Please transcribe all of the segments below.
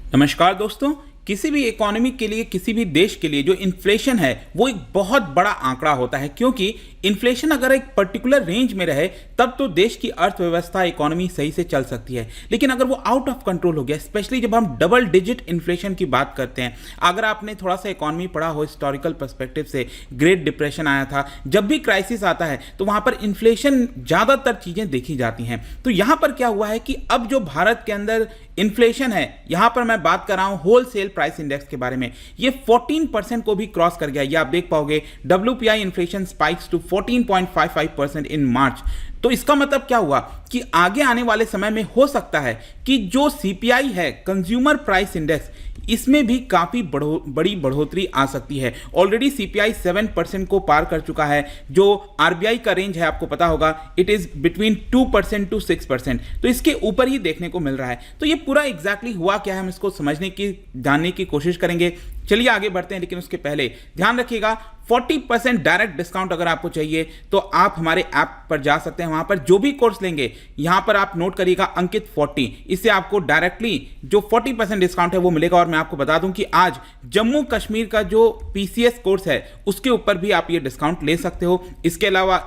नमस्कार दोस्तों। किसी भी इकोनॉमी के लिए, किसी भी देश के लिए जो इन्फ्लेशन है वो एक बहुत बड़ा आंकड़ा होता है, क्योंकि इन्फ्लेशन अगर एक पर्टिकुलर रेंज में रहे तब तो देश की अर्थव्यवस्था, इकोनॉमी सही से चल सकती है। लेकिन अगर वो आउट ऑफ कंट्रोल हो गया, स्पेशली जब हम डबल डिजिट इन्फ्लेशन की बात करते हैं, अगर आपने थोड़ा सा इकोनॉमी पढ़ा हो हिस्टोरिकल पर्सपेक्टिव से, ग्रेट डिप्रेशन आया था, जब भी क्राइसिस आता है तो वहां पर इन्फ्लेशन ज़्यादातर चीज़ें देखी जाती हैं। तो यहां पर क्या हुआ है कि अब जो भारत के अंदर इन्फ्लेशन है, यहां पर मैं बात कर रहा हूं होलसेल प्राइस इंडेक्स के बारे में, ये 14% को भी क्रॉस कर गया। ये आप देख पाओगे, WPI इन्फ्लेशन स्पाइक्स टू 14.55% इन मार्च। तो इसका मतलब क्या हुआ कि आगे आने वाले समय में हो सकता है कि जो CPI है, कंज्यूमर प्राइस इंडेक्स, इसमें भी काफ़ी बड़ी बढ़ोतरी आ सकती है। ऑलरेडी CPI 7% को पार कर चुका है। जो RBI का रेंज है आपको पता होगा, इट इज़ बिटवीन 2% टू 6%, तो इसके ऊपर ही देखने को मिल रहा है। तो ये पूरा एग्जैक्टली हुआ क्या है, हम इसको समझने की, जानने की कोशिश करेंगे। चलिए आगे बढ़ते हैं, लेकिन उसके पहले ध्यान रखिएगा 40% डायरेक्ट डिस्काउंट अगर आपको चाहिए तो आप हमारे ऐप पर जा सकते हैं। वहां पर जो भी कोर्स लेंगे, यहां पर आप नोट करिएगा अंकित 40, इससे आपको डायरेक्टली जो 40% डिस्काउंट है वो मिलेगा। और मैं आपको बता दूं कि आज जम्मू कश्मीर का जो PCS कोर्स है उसके ऊपर भी आप ये डिस्काउंट ले सकते हो। इसके अलावा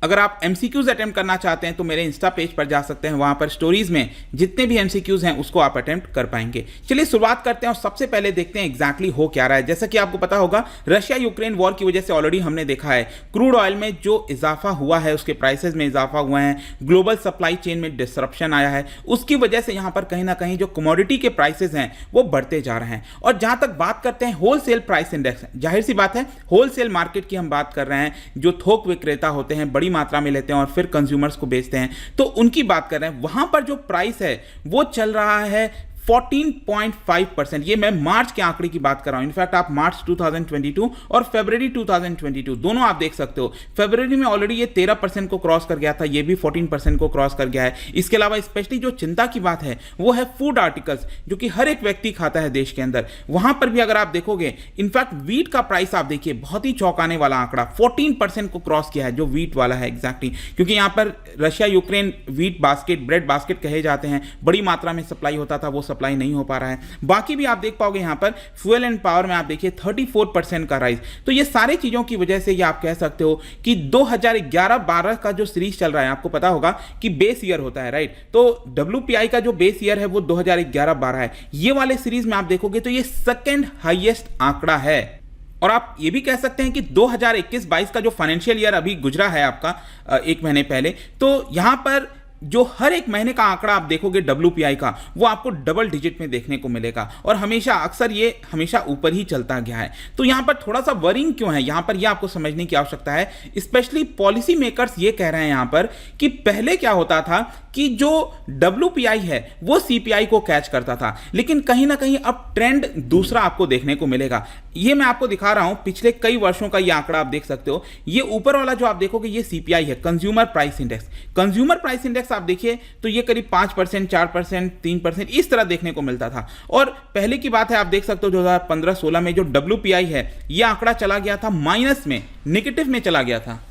अगर आप MCQs अटेम्प्ट करना चाहते हैं तो मेरे इंस्टा पेज पर जा सकते हैं, वहां पर स्टोरीज में जितने भी MCQs हैं उसको आप अटेम्प्ट कर पाएंगे। चलिए शुरुआत करते हैं और सबसे पहले देखते हैं एग्जैक्टली हो क्या रहा है। जैसा कि आपको पता होगा, रशिया यूक्रेन वॉर की वजह से ऑलरेडी हमने देखा है क्रूड ऑयल में जो इजाफा हुआ है, उसके प्राइसेस में इजाफा हुआ है, ग्लोबल सप्लाई चेन में डिसरप्शन आया है। उसकी वजह से यहां पर कहीं ना कहीं जो कमोडिटी के प्राइसेस हैं वो बढ़ते जा रहे हैं। और जहां तक बात करते हैं होलसेल प्राइस इंडेक्स, जाहिर सी बात है होलसेल मार्केट की हम बात कर रहे हैं, जो थोक विक्रेता होते हैं, बड़ी मात्रा में लेते हैं और फिर कंज्यूमर्स को बेचते हैं, तो उनकी बात कर रहे हैं। वहां पर जो प्राइस है वो चल रहा है 14.5%। ये मैं मार्च के आंकड़े की बात कर रहा हूं। इनफैक्ट आप मार्च 2022 और फरवरी 2022 दोनों आप देख सकते हो। फरवरी में ऑलरेडी ये 13% को क्रॉस कर गया था, ये भी 14% को क्रॉस कर गया है। इसके अलावा स्पेशली जो चिंता की बात है वो है फूड आर्टिकल्स, जो कि हर एक व्यक्ति खाता है देश के अंदर। वहां पर भी अगर आप देखोगे, इनफैक्ट वीट का प्राइस आप देखिए, बहुत ही चौंकाने वाला आंकड़ा 14% को क्रॉस किया है, जो वीट वाला है एग्जैक्टली, क्योंकि यहां पर Russia Ukraine wheat basket, bread basket कहे जाते हैं, बड़ी मात्रा में सप्लाई होता था, वो सप्लाई नहीं हो पा रहा है। बाकी भी आप देख पाओगे यहां पर फ्यूल एंड पावर में आप देखिए 34% का राइज। तो ये सारी चीजों की वजह से ये आप कह सकते हो कि 2011-12 का जो सीरीज चल रहा है, आपको पता होगा कि बेस ईयर होता है, राइट। तो WPI का जो बेस ईयर है वो 2011-12 है। ये वाले सीरीज में आप देखोगे तो ये सेकंड हाईएस्ट आंकड़ा है। और आप ये भी कह सकते हैं कि 2021-22 का जो फाइनेंशियल ईयर अभी गुजरा है आपका एक महीने पहले, तो यहां पर जो हर एक महीने का आंकड़ा आप देखोगे WPI का, वो आपको डबल डिजिट में देखने को मिलेगा। और हमेशा अक्सर ये हमेशा ऊपर ही चलता गया है। तो यहां पर थोड़ा सा वरिंग क्यों है, यहां पर ये आपको समझने की आवश्यकता है। स्पेशली पॉलिसी मेकर्स ये कह रहे हैं यहां पर कि पहले क्या होता था कि जो WPI है वो CPI को कैच करता था, लेकिन कहीं ना कहीं अब ट्रेंड दूसरा आपको देखने को मिलेगा। ये मैं आपको दिखा रहा हूं, पिछले कई वर्षों का ये आंकड़ा आप देख सकते हो। ये ऊपर वाला जो आप देखोगे ये CPI है, consumer price index. Consumer price index आप देखिए तो ये करीब 5%, 4%, 3% इस तरह देखने को मिलता था। और पहले की बात है, आप देख सकते हो 2015-16 में जो WPI है ये आंकड़ा चला गया था माइनस में, नेगेटिव में चला गया था।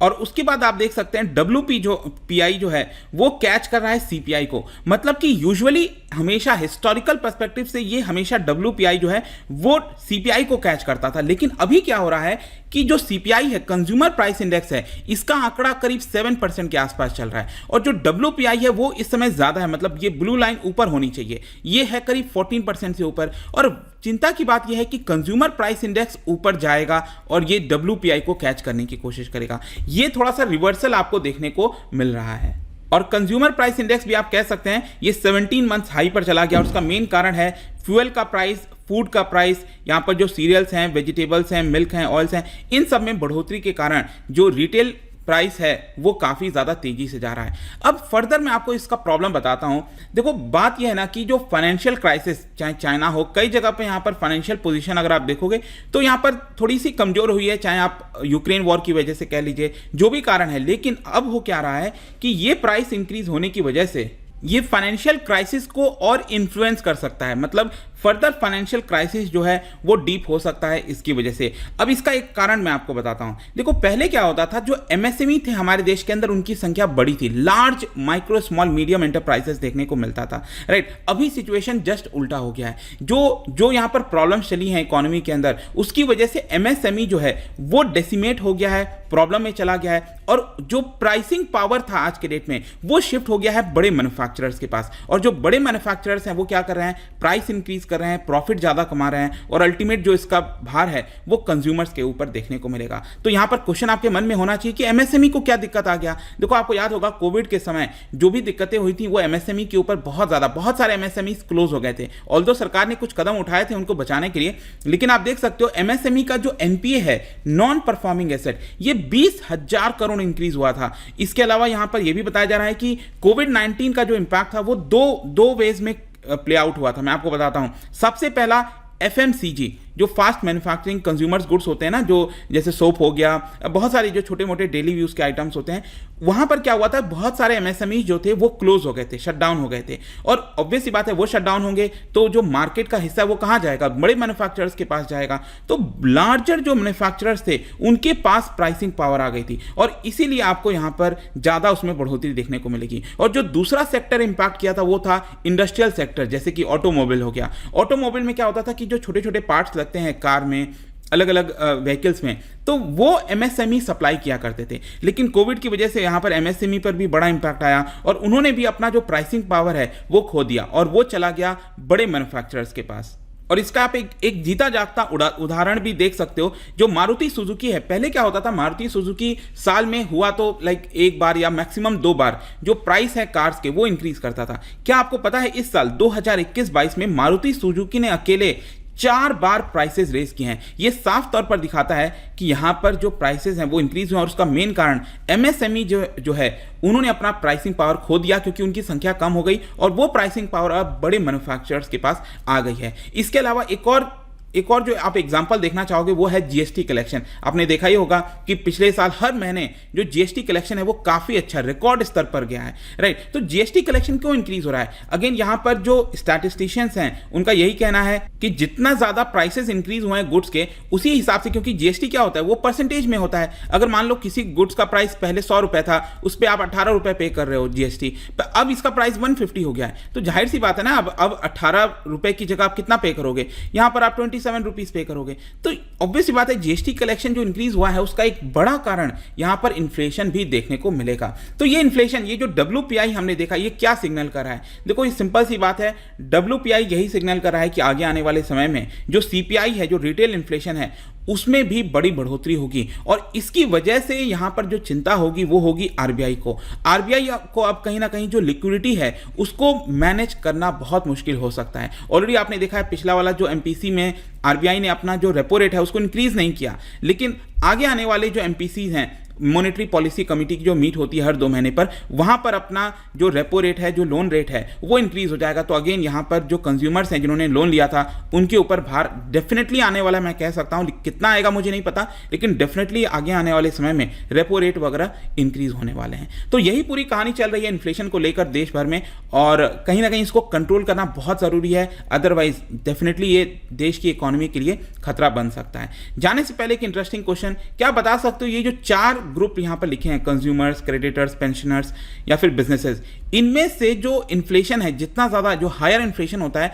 और उसके बाद आप देख सकते हैं WPI जो है वो कैच कर रहा है CPI को। मतलब कि यूजुअली हमेशा हिस्टोरिकल पर्सपेक्टिव से ये हमेशा WPI जो है वो CPI को कैच करता था। लेकिन अभी क्या हो रहा है कि जो CPI है, कंज्यूमर प्राइस इंडेक्स है, इसका आंकड़ा करीब 7% के आसपास चल रहा है। और जो WPI है वो इस समय ज्यादा है, मतलब ये ब्लू लाइन ऊपर होनी चाहिए, ये है करीब 14% से ऊपर। और चिंता की बात यह है कि कंज्यूमर प्राइस इंडेक्स ऊपर जाएगा और ये WPI को कैच करने की कोशिश करेगा। ये थोड़ा सा रिवर्सल आपको देखने को मिल रहा है। और कंज्यूमर प्राइस इंडेक्स भी आप कह सकते हैं ये 17 मंथ्स हाई पर चला गया। और उसका मेन कारण है फ्यूल का प्राइस, फूड का प्राइस, यहाँ पर जो सीरियल्स हैं, वेजिटेबल्स हैं, मिल्क हैं, ऑयल्स हैं, इन सब में बढ़ोतरी के कारण जो रिटेल प्राइस है वो काफ़ी ज़्यादा तेज़ी से जा रहा है। अब फर्दर मैं आपको इसका प्रॉब्लम बताता हूँ। देखो बात यह है ना कि जो फाइनेंशियल क्राइसिस, चाहे चाइना हो, कई जगह पे यहाँ पर फाइनेंशियल पोजीशन अगर आप देखोगे तो यहाँ पर थोड़ी सी कमज़ोर हुई है, चाहे आप यूक्रेन वॉर की वजह से कह लीजिए, जो भी कारण है। लेकिन अब हो क्या रहा है कि ये प्राइस इंक्रीज होने की वजह से ये फाइनेंशियल क्राइसिस को और इन्फ्लुएंस कर सकता है, मतलब फर्दर फाइनेंशियल क्राइसिस जो है वो डीप हो सकता है इसकी वजह से। अब इसका एक कारण मैं आपको बताता हूं। देखो पहले क्या होता था, जो एमएसएमई थे हमारे देश के अंदर उनकी संख्या बड़ी थी, large micro small medium enterprises देखने को मिलता था, राइट। अभी सिचुएशन जस्ट उल्टा हो गया है। जो यहां पर प्रॉब्लम्स चली हैं इकोनॉमी के अंदर, उसकी वजह से एमएसएमई जो है वो डेसिमेट हो गया है, प्रॉब्लम में चला गया है, और जो प्राइसिंग पावर था आज के डेट में वो शिफ्ट हो गया है बड़े मैन्युफैक्चरर्स के पास। और जो बड़े मैन्युफैक्चरर्स हैं वो क्या कर रहे हैं, प्राइस इंक्रीज कर रहे हैं, प्रॉफिट ज्यादा कमा रहे हैं, और अल्टीमेट जो इसका भार है वो कंज्यूमर्स के ऊपर देखने को मिलेगा। तो यहां पर क्वेश्चन आपके मन में होना चाहिए कि एमएसएमई को क्या दिक्कत आ गया। देखो आपको याद होगा कोविड के समय जो भी दिक्कतें हुई थी वो एमएसएमई के ऊपर बहुत सारे एमएसएमई क्लोज हो गए थे। ऑल्दो सरकार ने कुछ कदम उठाए थे उनको बचाने के लिए, लेकिन आप देख सकते हो एमएसएमई का जो एनपीए है, नॉन परफॉर्मिंग एसेट, ये 20,000 करोड़ इंक्रीज हुआ था। इसके अलावा यहां पर यह भी बताया जा रहा है कि कोविड-19 का जो इंपैक्ट था वो दो वेज में प्ले आउट हुआ था। मैं आपको बताता हूं। सबसे पहला एफएमसीजी, जो फास्ट मैन्युफैक्चरिंग कंज्यूमर्स गुड्स होते हैं ना, जो जैसे सोप हो गया, बहुत सारे जो छोटे मोटे डेली यूज के आइटम्स होते हैं, वहां पर क्या हुआ था, बहुत सारे एमएसएमई जो थे वो क्लोज हो गए थे, शट डाउन हो गए थे। और ऑब्वियस सी बात है वो शट डाउन होंगे तो जो मार्केट का हिस्सा है वो कहां जाएगा, बड़े मैन्युफैक्चरर्स के पास जाएगा। तो लार्जर जो मैन्युफैक्चरर्स थे उनके पास प्राइसिंग पावर आ गई थी, और इसीलिए आपको यहां पर ज्यादा उसमें बढ़ोतरी देखने को मिलेगी। और जो दूसरा सेक्टर इंपैक्ट किया था वो था इंडस्ट्रियल सेक्टर, जैसे कि ऑटोमोबाइल हो गया। ऑटोमोबाइल में क्या होता था कि जो छोटे छोटे पार्ट्स लगते हैं कार में, अलग अलग व्हीकल्स में, तो वो एमएसएमई सप्लाई किया करते थे। लेकिन कोविड की वजह से यहां पर एमएसएमई पर भी बड़ा इंपैक्ट आया, और उन्होंने भी अपना जो प्राइसिंग पावर है वो खो दिया, और वो चला गया बड़े मैन्युफैक्चरर्स के पास। और इसका आप एक जीता जागता उदाहरण भी देख सकते हो, जो मारुति सुजुकी है। पहले क्या होता था, मारुति सुजुकी साल में हुआ तो लाइक एक बार या मैक्सिमम 2 बार जो प्राइस है कार्स के वो इंक्रीज करता था। क्या आपको पता है इस साल 2021-22 में मारुति सुजुकी ने अकेले 4 बार प्राइसेस रेज किए हैं। यह साफ तौर पर दिखाता है कि यहां पर जो प्राइसेस हैं वो इंक्रीज हुए, और उसका मेन कारण एमएसएमई जो है उन्होंने अपना प्राइसिंग पावर खो दिया, क्योंकि उनकी संख्या कम हो गई, और वो प्राइसिंग पावर अब बड़े मैन्युफैक्चरर्स के पास आ गई है। इसके अलावा एक और जो आप एग्जांपल देखना चाहोगे वो है जीएसटी कलेक्शन। आपने देखा ही होगा कि पिछले साल हर महीने जो जीएसटी कलेक्शन है वो काफी अच्छा रिकॉर्ड स्तर पर गया है, राइट। तो जीएसटी कलेक्शन क्यों इंक्रीज हो रहा है? अगेन यहां पर जो स्टैटिस्टिशियंस हैं उनका यही कहना है कि जितना ज्यादा प्राइसेस इंक्रीज हुए हैं गुड्स के, उसी हिसाब से, क्योंकि जीएसटी क्या होता है वो परसेंटेज में होता है। अगर मान लो किसी गुड्स का प्राइस पहले 100 रुपए था, उस पर आप 18 रुपए पे कर रहे हो जीएसटी, अब इसका प्राइस 150 हो गया है, तो जाहिर सी बात है ना, अब 18 रुपए की जगह आप कितना पे करोगे, यहां पर आप 27 रुपीज पे करोगे। तो ऑब्वियस बात है जीएसटी कलेक्शन जो इंक्रीज हुआ है उसका एक बड़ा कारण यहां पर इन्फ्लेशन भी देखने को मिलेगा। तो ये इन्फ्लेशन, ये जो डब्ल्यूपीआई हमने देखा, ये क्या सिग्नल कर रहा है? देखो ये सिंपल सी बात है, डब्ल्यूपीआई यही सिग्नल कर रहा है कि आगे आने वाले समय में जो सीपीआई है, जो रिटेल इन्फ्लेशन है, उसमें भी बड़ी बढ़ोतरी होगी, और इसकी वजह से यहां पर जो चिंता होगी वो होगी आरबीआई को। आरबीआई को अब कहीं ना कहीं जो लिक्विडिटी है उसको मैनेज करना बहुत मुश्किल हो सकता है। ऑलरेडी आपने देखा है पिछला वाला जो एमपीसी में आरबीआई ने अपना जो रेपो रेट है उसको इंक्रीज नहीं किया, लेकिन आगे आने वाले जो एमपीसी हैं, मॉनेटरी पॉलिसी कमेटी की जो मीट होती है हर 2 महीने पर, वहां पर अपना जो रेपो रेट है, जो लोन रेट है, वो इंक्रीज हो जाएगा। तो अगेन यहां पर जो कंज्यूमर्स हैं जिन्होंने लोन लिया था उनके ऊपर भार डेफिनेटली आने वाला, मैं कह सकता हूं, कितना आएगा मुझे नहीं पता, लेकिन डेफिनेटली आगे आने वाले समय में रेपो रेट वगैरह इंक्रीज होने वाले हैं। तो यही पूरी कहानी चल रही है इन्फ्लेशन को लेकर देश भर में, और कहीं ना कहीं इसको कंट्रोल करना बहुत जरूरी है, अदरवाइज डेफिनेटली ये देश की इकोनॉमी के लिए खतरा बन सकता है। जाने से पहले एक इंटरेस्टिंग क्वेश्चन, क्या बता सकते हो ये जो 4 ग्रुप यहां पर लिखे हैं, कंज्यूमर्स, क्रेडिटर्स, पेंशनर्स या फिर बिजनेसेस, इनमें से जो इन्फ्लेशन है, जितना ज्यादा जो हायर इन्फ्लेशन होता है,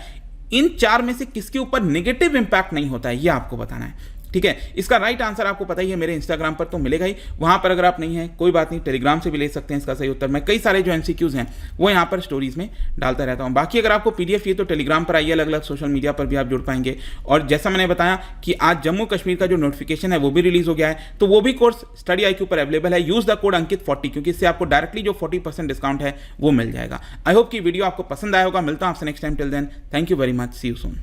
इन 4 में से किसके ऊपर नेगेटिव इंपैक्ट नहीं होता है, ये आपको बताना है। ठीक है, इसका राइट आंसर आपको पता ही है, मेरे इंस्टाग्राम पर तो मिलेगा ही, वहां पर अगर आप नहीं है कोई बात नहीं, टेलीग्राम से भी ले सकते हैं इसका सही उत्तर। मैं कई सारे जो एमसीक्यूज हैं वो यहां पर स्टोरीज में डालता रहता हूं। बाकी अगर आपको पीडीएफ चाहिए तो टेलीग्राम पर आइए, अलग अलग सोशल मीडिया पर भी आप जुड़ पाएंगे। और जैसा मैंने बताया कि आज जम्मू कश्मीर का जो नोटिफिकेशन है वो भी रिलीज हो गया है, तो वो भी कोर्स स्टडी IQ पर अवेलेबल है। यूज द कोड अंकित40, क्योंकि इससे आपको डायरेक्टली जो 40% डिस्काउंट है वो मिल जाएगा। आई होप कि वीडियो आपको पसंद आया होगा। मिलता हूं आपसे next time, till then thank you very much, see you soon.